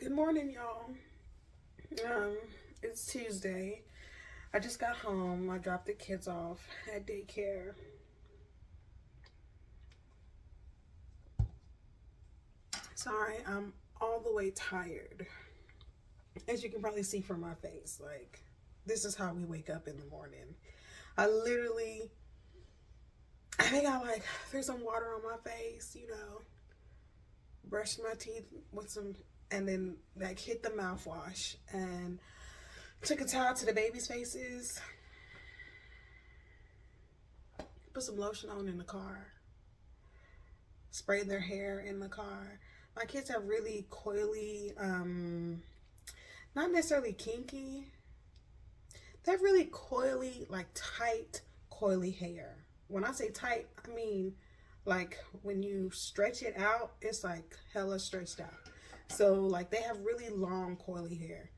Good morning, y'all. It's Tuesday. I just got home. I dropped the kids off at daycare. Sorry, I'm all the way tired. As you can probably see from my face, like, this is how we wake up in the morning. I literally, I think I like threw some water on my face, brushed my teeth with some, and then like hit the mouthwash and took a towel to the baby's faces, put some lotion on in the car, sprayed their hair in the car. My kids have really coily, not necessarily kinky, they have really coily, like tight, coily hair. When I say tight, I mean like when you stretch it out, it's like hella stretched out. So like they have really long, coily hair,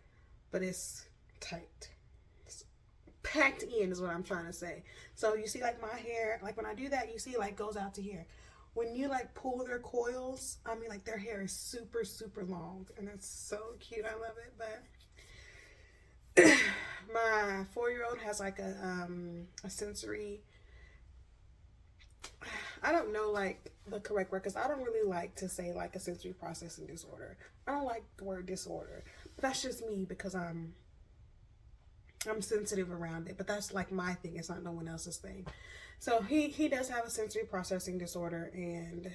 but it's tight. It's packed in is what I'm trying to say. So you see like my hair, like when I do that, you see like goes out to here. When you like pull their coils, I mean like their hair is super, super long, and that's so cute. I love it. But my 4-year-old has like a sensory, I don't know like the correct word because I don't really like to say like a sensory processing disorder. I don't like the word disorder, but that's just me because I'm sensitive around it. But that's like my thing. It's not no one else's thing. So he does have a sensory processing disorder, and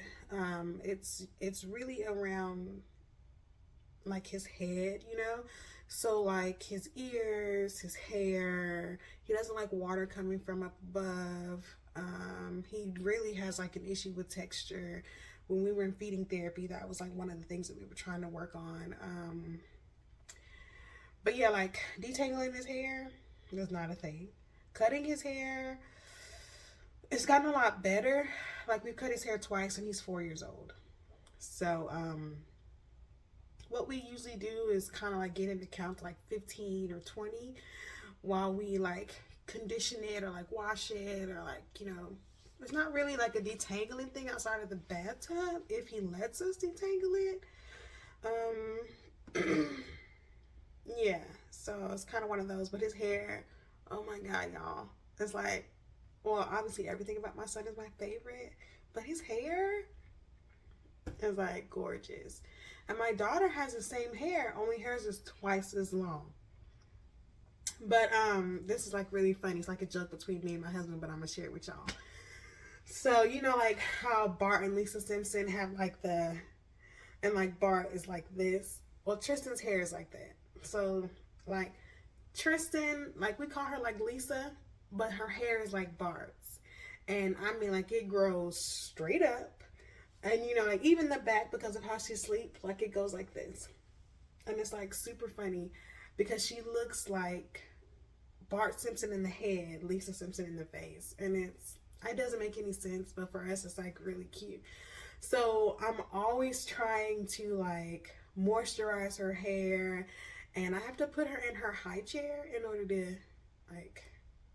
it's really around like his head. So like his ears, his hair. He doesn't like water coming from up above. He really has like an issue with texture. When we were in feeding therapy, that was like one of the things that we were trying to work on. But yeah, like detangling his hair is not a thing. Cutting his hair, it's gotten a lot better. Like we've cut his hair twice, and he's 4 years old. So what we usually do is kind of like get him to count like 15 or 20 while we like condition it or like wash it, or like it's not really like a detangling thing outside of the bathtub if he lets us detangle it. Yeah, so it's kind of one of those. But his hair, oh my god, y'all, it's like, well, obviously everything about my son is my favorite, but his hair is like gorgeous. And my daughter has the same hair, only hers is twice as long. But this is like really funny. It's like a joke between me and my husband, but I'm gonna share it with y'all. So like how Bart and Lisa Simpson have like and like Bart is like this. Well, Tristan's hair is like that. So like Tristan, like we call her like Lisa, but her hair is like Bart's. And I mean like it grows straight up. And like even the back, because of how she sleeps, like it goes like this. And it's like super funny because she looks like Bart Simpson in the head, Lisa Simpson in the face. And it doesn't make any sense, but for us it's like really cute. So I'm always trying to like moisturize her hair, and I have to put her in her high chair in order to like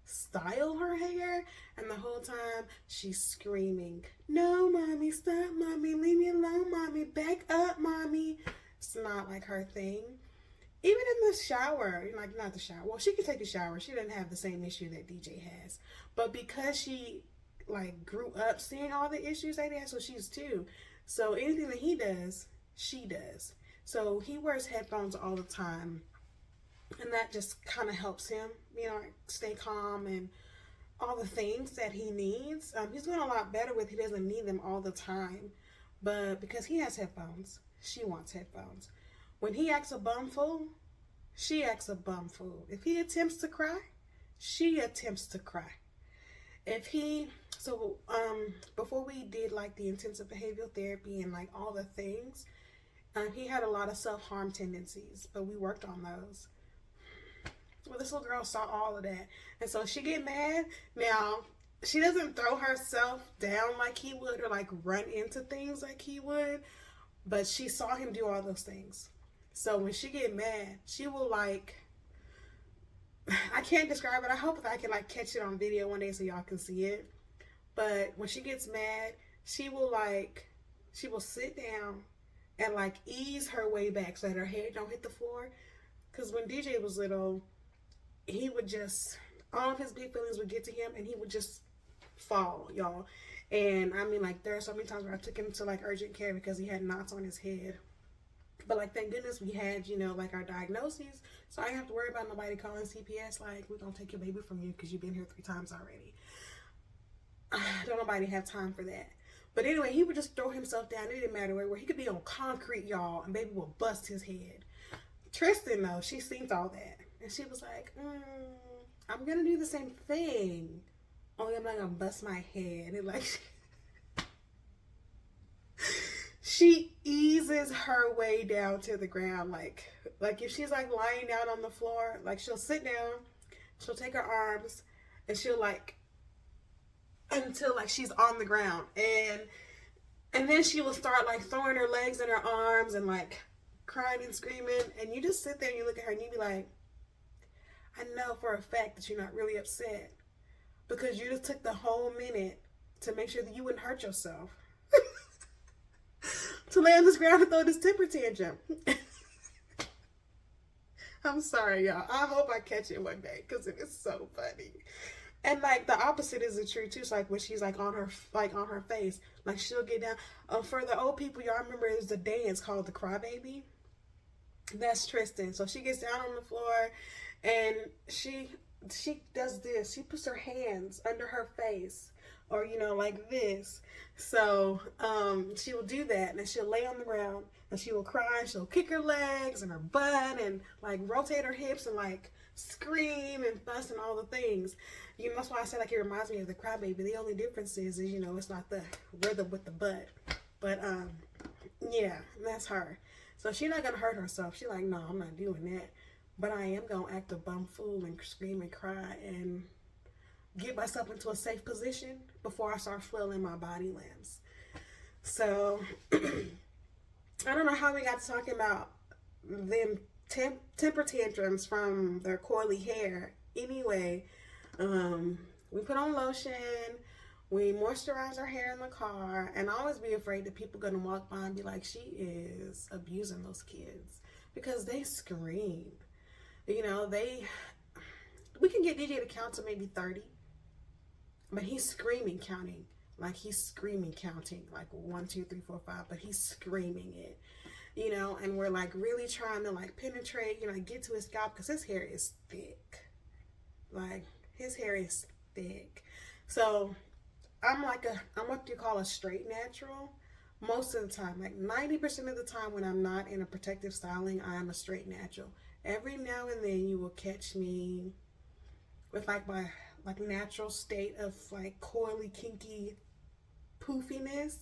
style her hair. And the whole time she's screaming, "No, mommy, stop, mommy, leave me alone, mommy, back up, mommy." It's not like her thing. Even in the shower, like not the shower. Well, she can take a shower. She doesn't have the same issue that DJ has. But because she like grew up seeing all the issues that he has, so she's two. So anything that he does, she does. So he wears headphones all the time, and that just kind of helps him, stay calm and all the things that he needs. He's doing a lot better with. He doesn't need them all the time, but because he has headphones, she wants headphones. When he acts a bumfool, she acts a bumfool. If he attempts to cry, she attempts to cry. If he, so before we did like the intensive behavioral therapy and like all the things, he had a lot of self-harm tendencies, but we worked on those. Well, this little girl saw all of that, and so she get mad. Now, she doesn't throw herself down like he would or like run into things like he would, but she saw him do all those things. So when she get mad, she will like, I can't describe it. I hope that I can like catch it on video one day so y'all can see it. But when she gets mad, she will sit down and like ease her way back so that her head don't hit the floor. Because when DJ was little, he would just, all of his big feelings would get to him and he would just fall, y'all. And I mean, like, there are so many times where I took him to like urgent care because he had knots on his head. But like, thank goodness we had, you know, like our diagnoses. So I didn't have to worry about nobody calling CPS like, we're going to take your baby from you because you've been here 3 times already. Don't nobody have time for that. But anyway, he would just throw himself down. It didn't matter where. He could be on concrete, y'all, and baby will bust his head. Tristan, though, she seen all that. And she was like, I'm going to do the same thing. Only I'm not going to bust my head. And like, she eases her way down to the ground. Like if she's like lying down on the floor, like she'll sit down, she'll take her arms, and she'll like, until like she's on the ground. And then she will start like throwing her legs in her arms and like crying and screaming. And you just sit there and you look at her and you be like, I know for a fact that you're not really upset because you just took the whole minute to make sure that you wouldn't hurt yourself. To lay on this ground and throw this temper tantrum. I'm sorry, y'all. I hope I catch it one day because it is so funny. And like the opposite is true too. It's like when she's like on her face, like she'll get down. For the old people, y'all remember there's a dance called the Crybaby. That's Tristan. So she gets down on the floor, and she does this. She puts her hands under her face, or you know, like this. So she will do that, and then she'll lay on the ground, and she will cry. And she'll kick her legs and her butt, and like rotate her hips, and like scream and fuss and all the things. You know, that's why I said like it reminds me of the Crybaby. The only difference is you know it's not the rhythm with the butt, but yeah, that's her. So she's not gonna hurt herself. She's like, no, I'm not doing that. But I am gonna act a bum fool and scream and cry and get myself into a safe position before I start flailing my body limbs. So I don't know how we got to talking about them temper tantrums from their coily hair. Anyway, we put on lotion, we moisturize our hair in the car, and I always be afraid that people gonna walk by and be like, she is abusing those kids because they scream. You know, we can get DJ to count to maybe 30, but he's screaming counting. Like he's screaming counting like 1, 2, 3, 4, 5, but he's screaming it. You know, and we're like really trying to like penetrate, you know, get to his scalp because his hair is thick. Like his hair is thick. So I'm what you call a straight natural. Most of the time, like 90% of the time when I'm not in a protective styling, I am a straight natural. Every now and then you will catch me with like my like natural state of like coily, kinky poofiness.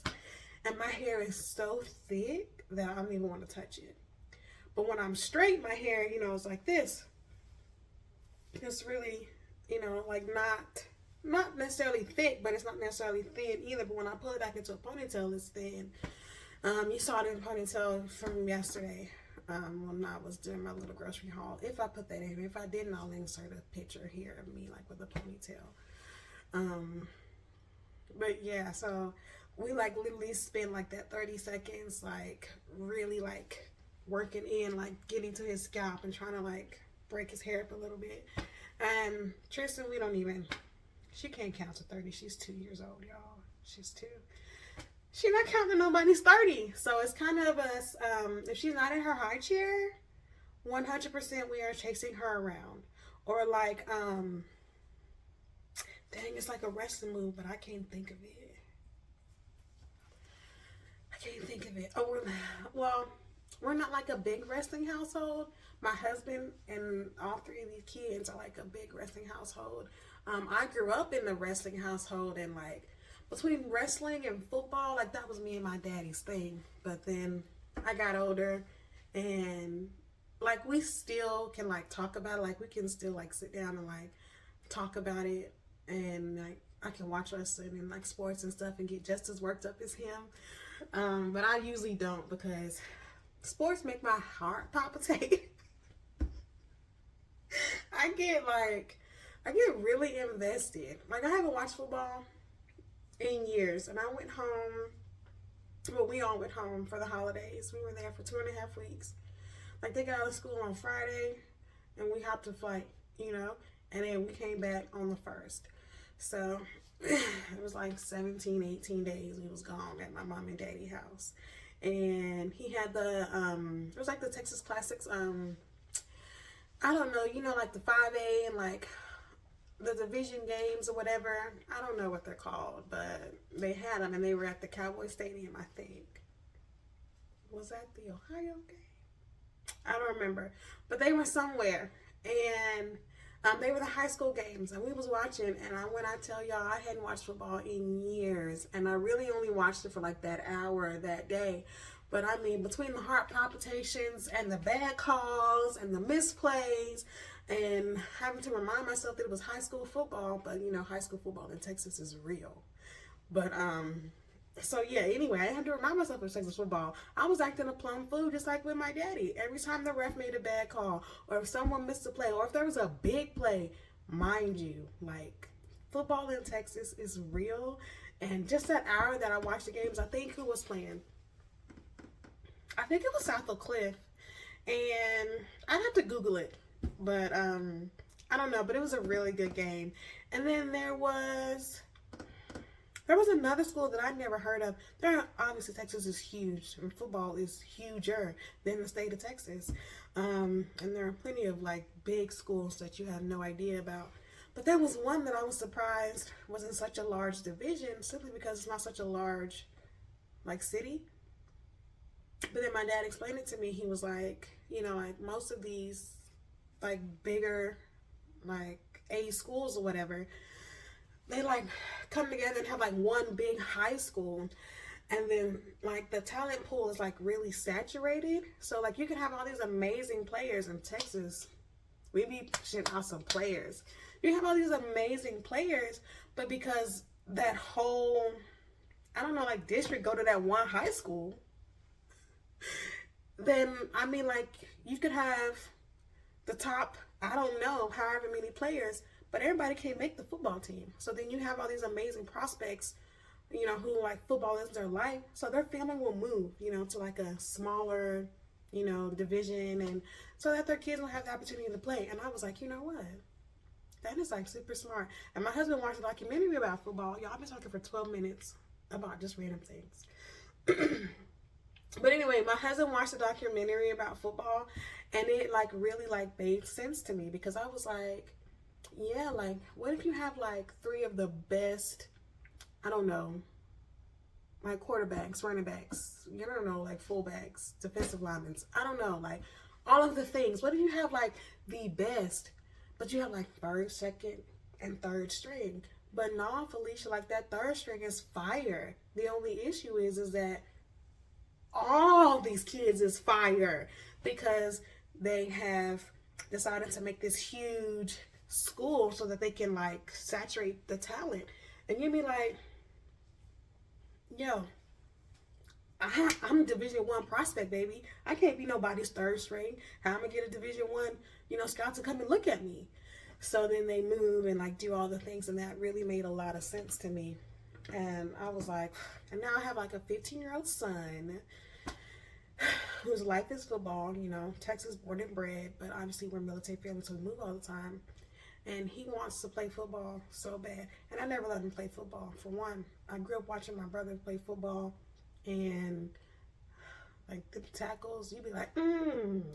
And my hair is so thick that I don't even want to touch it. But when I'm straight, my hair, you know, is like this. It's really, you know, like not necessarily thick, but it's not necessarily thin either. But when I pull it back into a ponytail, it's thin. You saw it in a ponytail from yesterday when I was doing my little grocery haul. If I put that in, if I didn't, I'll insert a picture here of me like with a ponytail. But yeah, so we like literally spend like that 30 seconds like really like working in, like getting to his scalp and trying to like break his hair up a little bit. And Tristan, she can't count to 30. She's 2 years old, y'all. She's 2. She's not counting nobody's 30. So it's kind of us, if she's not in her high chair, 100% we are chasing her around. Or like, dang, it's like a wrestling move, but I can't think of it. Oh, we're not like a big wrestling household. My husband and all 3 of these kids are like a big wrestling household. I grew up in the wrestling household, and like between wrestling and football, like that was me and my daddy's thing. But then I got older, and like we still can like talk about it. Like we can still like sit down and like talk about it, and like I can watch wrestling and like sports and stuff and get just as worked up as him. But I usually don't because sports make my heart palpitate. I get really invested. Like I haven't watched football in years, and I went home But we all went home for the holidays. We were there for 2.5 weeks. Like, they got out of school on Friday, and we hopped a flight, you know, and then we came back on the 1st. So it was like 17, 18 days we was gone at my mom and daddy house. And he had it was like the Texas Classics, I don't know, you know, like the 5A and like the division games or whatever. I don't know what they're called, but they had them, and they were at the Cowboy Stadium, I think. Was that the Ohio game? I don't remember, but they were somewhere, and they were the high school games, and we was watching. And when I tell y'all, I hadn't watched football in years, and I really only watched it for like that hour that day. But I mean, between the heart palpitations and the bad calls and the misplays, and having to remind myself that it was high school football, but you know, high school football in Texas is real. But so yeah, anyway, I had to remind myself of Texas football. I was acting a plum fool just like with my daddy. Every time the ref made a bad call, or if someone missed a play, or if there was a big play, mind you, like, football in Texas is real. And just that hour that I watched the games, I think who was playing? I think it was South Oak Cliff. And I'd have to Google it. But I don't know, but it was a really good game. And then there was another school that I'd never heard of. Obviously, Texas is huge, and football is huger than the state of Texas. And there are plenty of like big schools that you have no idea about. But there was one that I was surprised was in such a large division, simply because it's not such a large like city. But then my dad explained it to me. He was like, you know, like most of these like bigger like A schools or whatever, they like come together and have like one big high school, and then like the talent pool is like really saturated. So like you can have all these amazing players in Texas. We be pushing out some players. You have all these amazing players, but because that whole, I don't know, like district go to that one high school, then I mean, like, you could have the top, I don't know, however many players, but everybody can't make the football team. So then you have all these amazing prospects, you know, who like football is their life. So their family will move, you know, to like a smaller, you know, division, and so that their kids will have the opportunity to play. And I was like, you know what? That is like super smart. And my husband watched a documentary about football. Y'all, I've been talking for 12 minutes about just random things. But anyway, my husband watched a documentary about football, and it like really like made sense to me, because I was like, yeah, like what if you have like three of the best, I don't know, like quarterbacks, running backs, you don't know, like fullbacks, defensive linemen, I don't know, like all of the things. What if you have like the best, but you have like first, second, and third string? But no, Felicia, like that third string is fire. The only issue is that all these kids is fire, because they have decided to make this huge school so that they can like saturate the talent. And you'd be like, yo, I'm Division I prospect, baby. I can't be nobody's third string. How am I gonna get a Division I, you know, scout to come and look at me? So then they move and like do all the things, and that really made a lot of sense to me. And I was like, and now I have like a 15-year-old son whose life is football, you know, Texas born and bred, but obviously we're military family, so we move all the time. And he wants to play football so bad. And I never let him play football. For one, I grew up watching my brother play football, and like the tackles, you'd be like,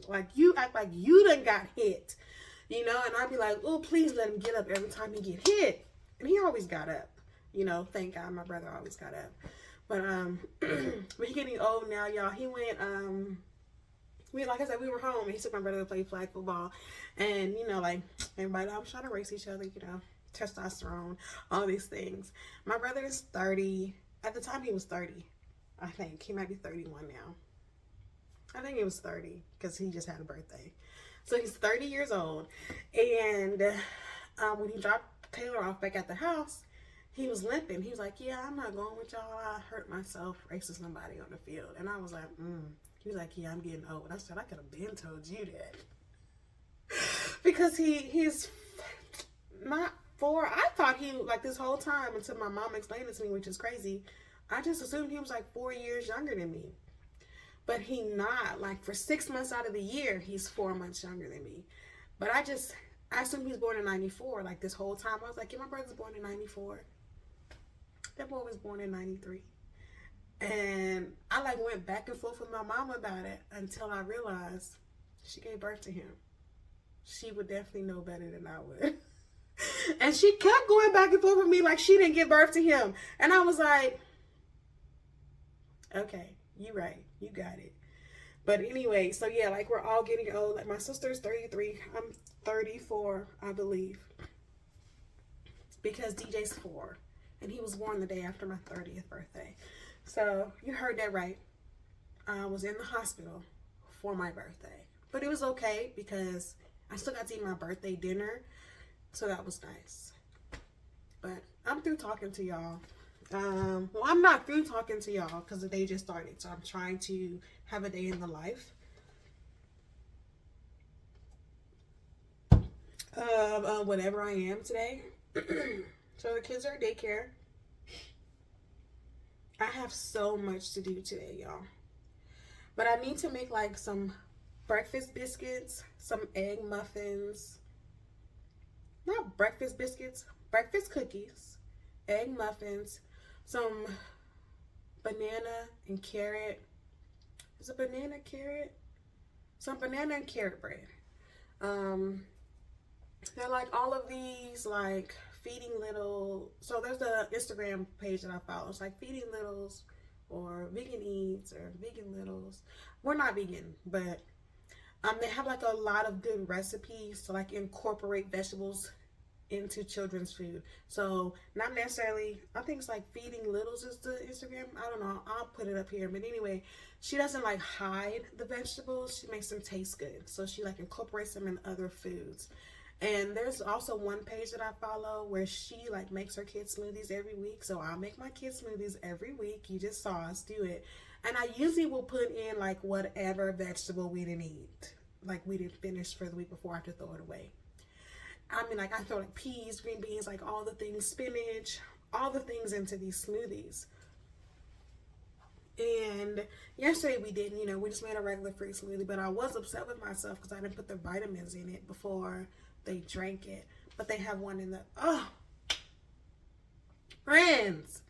like you act like you done got hit, you know, and I'd be like, oh, please let him get up every time he get hit. And he always got up, you know, thank God my brother always got up. But we're getting old now, y'all. He went, like I said, we were home, and he took my brother to play flag football. And, you know, like, everybody was trying to race each other, you know, testosterone, all these things. My brother is 30. At the time, he was 30, I think. He might be 31 now. I think he was 30, because he just had a birthday. So he's 30 years old. And when he dropped Taylor off back at the house, he was limping. He was like, yeah, I'm not going with y'all. I hurt myself racing somebody on the field. And I was like, He was like, yeah, I'm getting old. I said, I could have been told you that. Because he's not 4. I thought he, like this whole time, until my mom explained it to me, which is crazy. I just assumed he was like 4 years younger than me. But he not. Like for 6 months out of the year, he's 4 months younger than me. But I assumed he's born in 94. Like this whole time, I was like, yeah, my brother's born in 94. That boy was born in 93. And I like went back and forth with my mom about it until I realized she gave birth to him. She would definitely know better than I would. And she kept going back and forth with me like she didn't give birth to him. And I was like, okay, you right. You got it. But anyway, so yeah, like we're all getting old. Like my sister's 33. I'm 34, I believe. Because DJ's 4. And he was born the day after my 30th birthday. So you heard that right. I was in the hospital for my birthday. But it was okay because I still got to eat my birthday dinner. So that was nice. But I'm through talking to y'all. Well, I'm not through talking to y'all because the day just started. So I'm trying to have a day in the life of whatever I am today. So the kids are at daycare. I have so much to do today, y'all. But I need to make like some breakfast biscuits, some egg muffins. Not breakfast biscuits, breakfast cookies, egg muffins, some banana and carrot. Is it banana carrot? Some banana and carrot bread. They're like all of these like feeding little. So there's a Instagram page that I follow. It's like feeding littles or vegan eats or vegan littles. We're not vegan, but they have like a lot of good recipes to like incorporate vegetables into children's food. So not necessarily, I think it's like Feeding Littles is the Instagram. I don't know. I'll put it up here. But anyway, she doesn't like hide the vegetables. She makes them taste good. So she like incorporates them in other foods. And there's also one page that I follow where she like makes her kids smoothies every week. So I'll make my kids smoothies every week. You just saw us do it. And I usually will put in like whatever vegetable we didn't eat. Like we didn't finish for the week before I have to throw it away. I mean, like I throw like peas, green beans, like all the things, spinach, all the things into these smoothies. And yesterday we didn't, we just made a regular fruit smoothie, but I was upset with myself because I didn't put the vitamins in it before they drank it. But they have one in the, friends,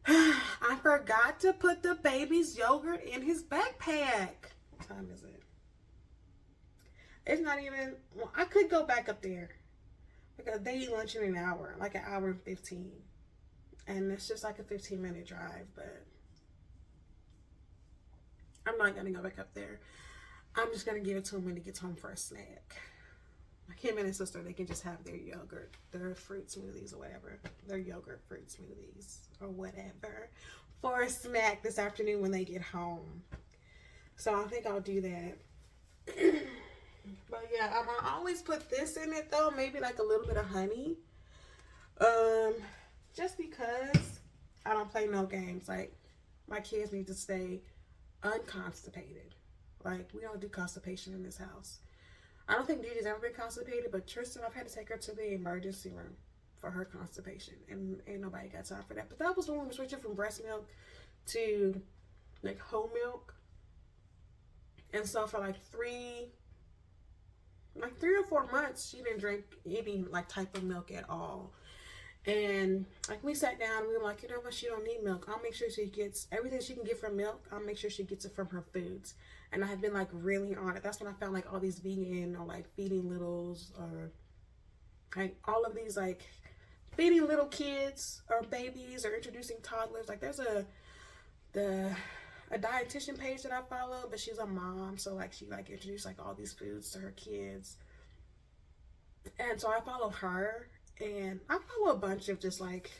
I forgot to put the baby's yogurt in his backpack. What time is it? It's not even, well, I could go back up there because they eat lunch in an hour, like an hour and 15. And it's just like a 15-minute drive, but I'm not going to go back up there. I'm just going to give it to him when he gets home for a snack. Like him and his sister, they can just have their yogurt, their fruit smoothies or whatever, their yogurt fruit smoothies or whatever for a snack this afternoon when they get home. So I think I'll do that. But yeah, I always put this in it though, maybe like a little bit of honey. Just because I don't play no games. Like my kids need to stay unconstipated. Like we don't do constipation in this house. I don't think Gigi's ever been constipated, but Tristan, I've had to take her to the emergency room for her constipation, and ain't nobody got time for that. But that was when we were switching from breast milk to like whole milk. And so for like 3 or 4 months, she didn't drink any like type of milk at all. And like we sat down and we were like, you know what, she don't need milk. I'll make sure she gets everything she can get from milk. I'll make sure she gets it from her foods. And I have been like really on it. That's when I found like all these vegan or like Feeding Littles or like all of these like feeding little kids or babies or introducing toddlers. Like there's a dietitian page that I follow, but she's a mom, so like she like introduced like all these foods to her kids. And so I follow her, and I follow a bunch of just like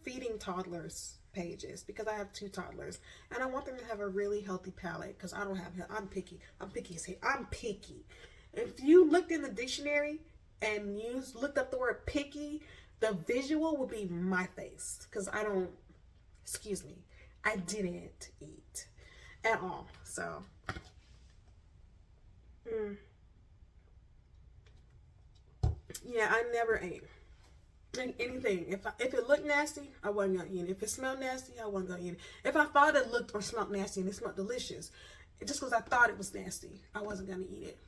feeding toddlers pages because I have 2 toddlers and I want them to have a really healthy palate because I don't have, I'm picky as hell. I'm picky. If you looked in the dictionary and you looked up the word picky, the visual would be my face because I didn't eat at all. So yeah, I never ate. Like anything. If it looked nasty, I wasn't gonna eat it. If it smelled nasty, I wasn't gonna eat it. If I thought it looked or smelled nasty and it smelled delicious, just because I thought it was nasty, I wasn't gonna eat it.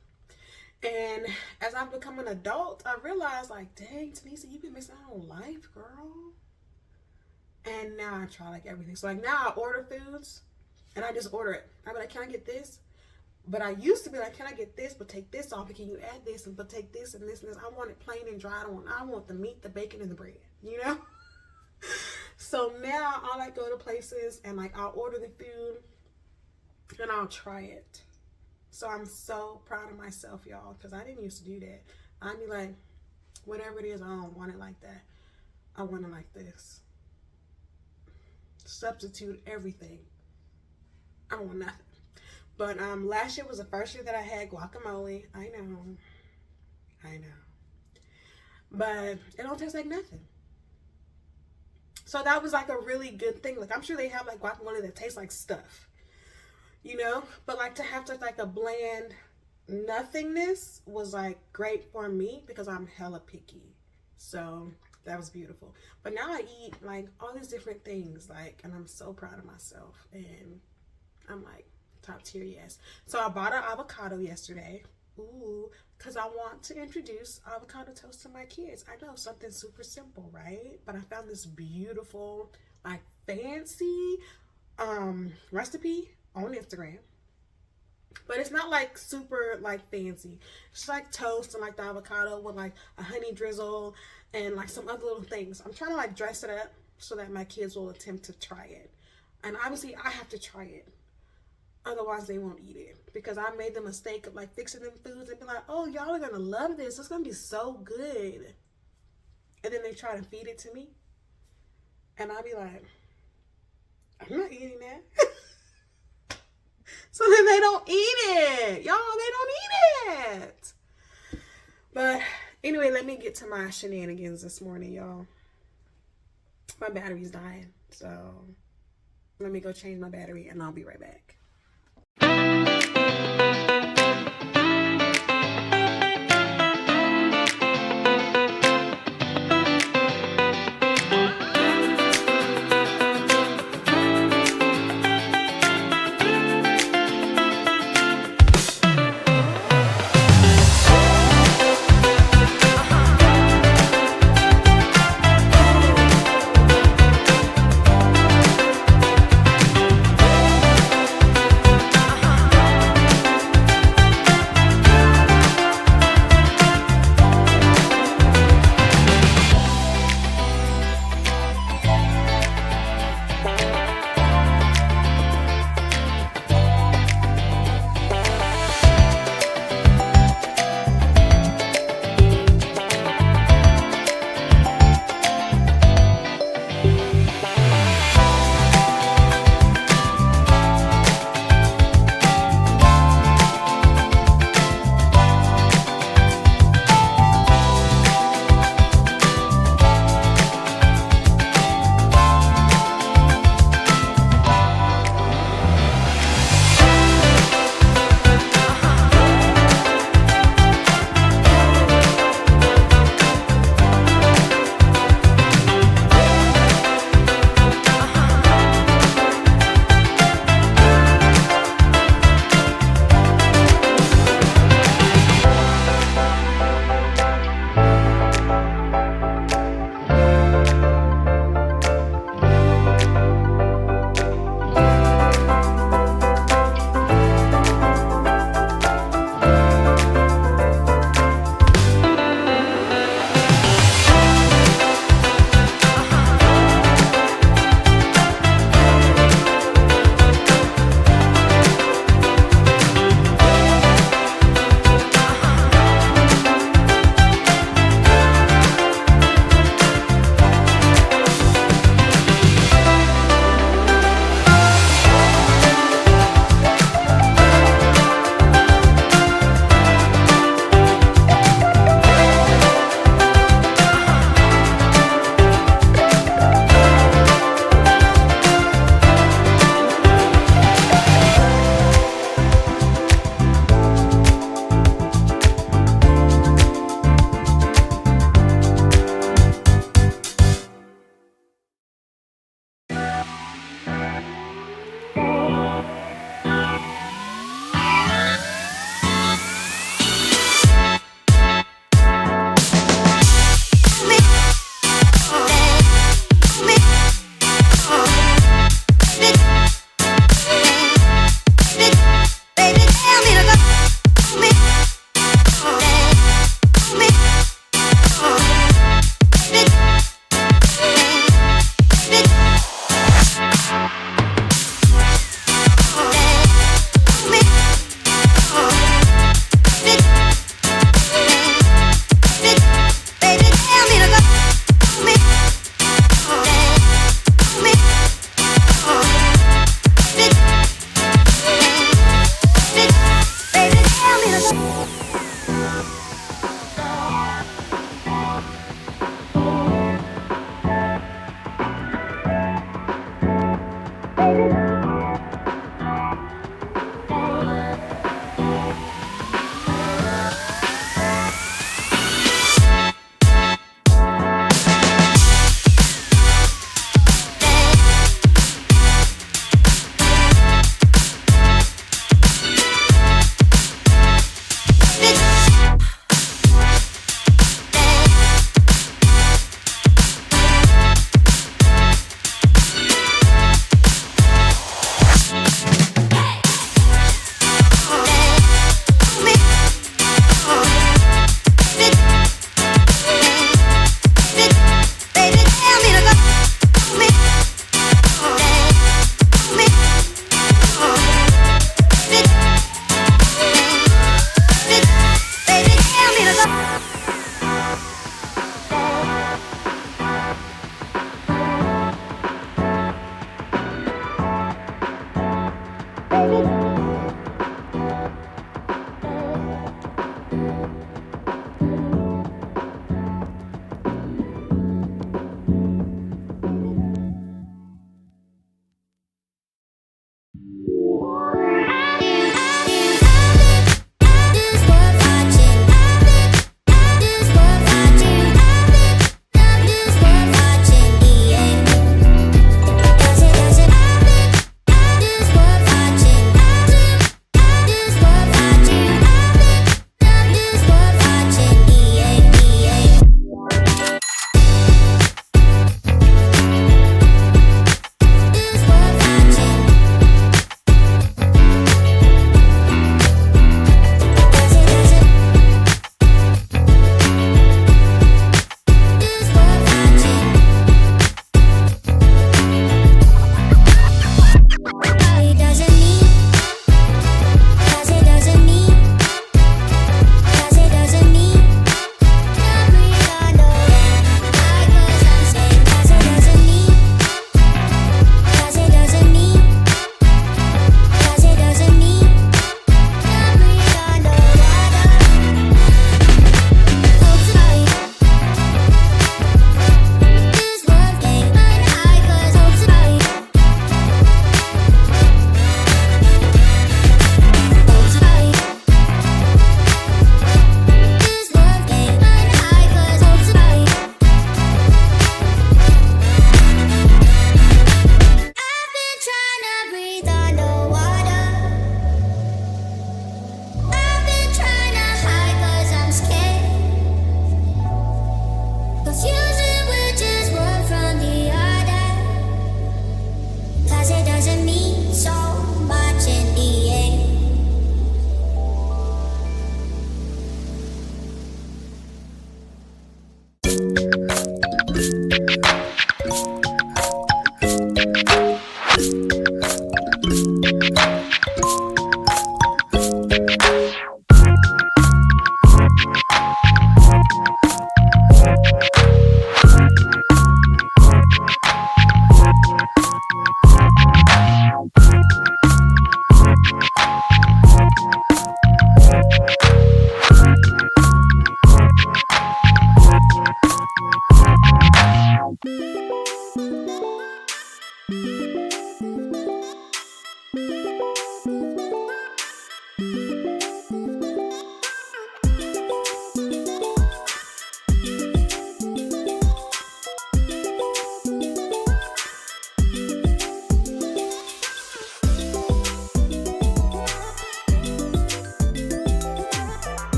And as I've become an adult, I realized, like, dang, Tanisha, you've been missing out on life, girl. And now I try like everything. So like now I order foods and I just order it. I'm like, can I get this? But I used to be like, can I get this, but take this off? And can you add this, and but take this and this and this? I want it plain and dry. I want the meat, the bacon, and the bread, you know? So now I like go to places and like I'll order the food and I'll try it. So I'm so proud of myself, y'all, because I didn't used to do that. I'd be like, whatever it is, I don't want it like that. I want it like this. Substitute everything. I don't want nothing. But last year was the first year that I had guacamole. I know. But it don't taste like nothing. So that was like a really good thing. Like I'm sure they have like guacamole that tastes like stuff, you know? But like to have like a bland nothingness was like great for me because I'm hella picky. So that was beautiful. But now I eat like all these different things, like, and I'm so proud of myself. And I'm like, top tier, yes. So I bought an avocado yesterday. Ooh, because I want to introduce avocado toast to my kids. I know, something super simple, right? But I found this beautiful, like, fancy recipe on Instagram. But it's not like super like fancy. It's like toast and like the avocado with like a honey drizzle and like some other little things. I'm trying to like dress it up so that my kids will attempt to try it. And obviously I have to try it. Otherwise they won't eat it. Because I made the mistake of like fixing them foods and be like, oh, y'all are gonna love this. It's gonna be so good. And then they try to feed it to me. And I'll be like, I'm not eating that. So then they don't eat it. Y'all, they don't eat it. But anyway, let me get to my shenanigans this morning, y'all. My battery's dying. So let me go change my battery and I'll be right back.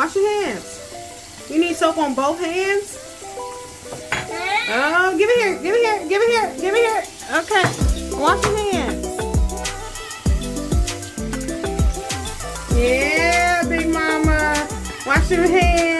Wash your hands. You need soap on both hands? Oh, give it here. Give it here. Give it here. Give it here. Okay. Wash your hands. Yeah, Big Mama. Wash your hands.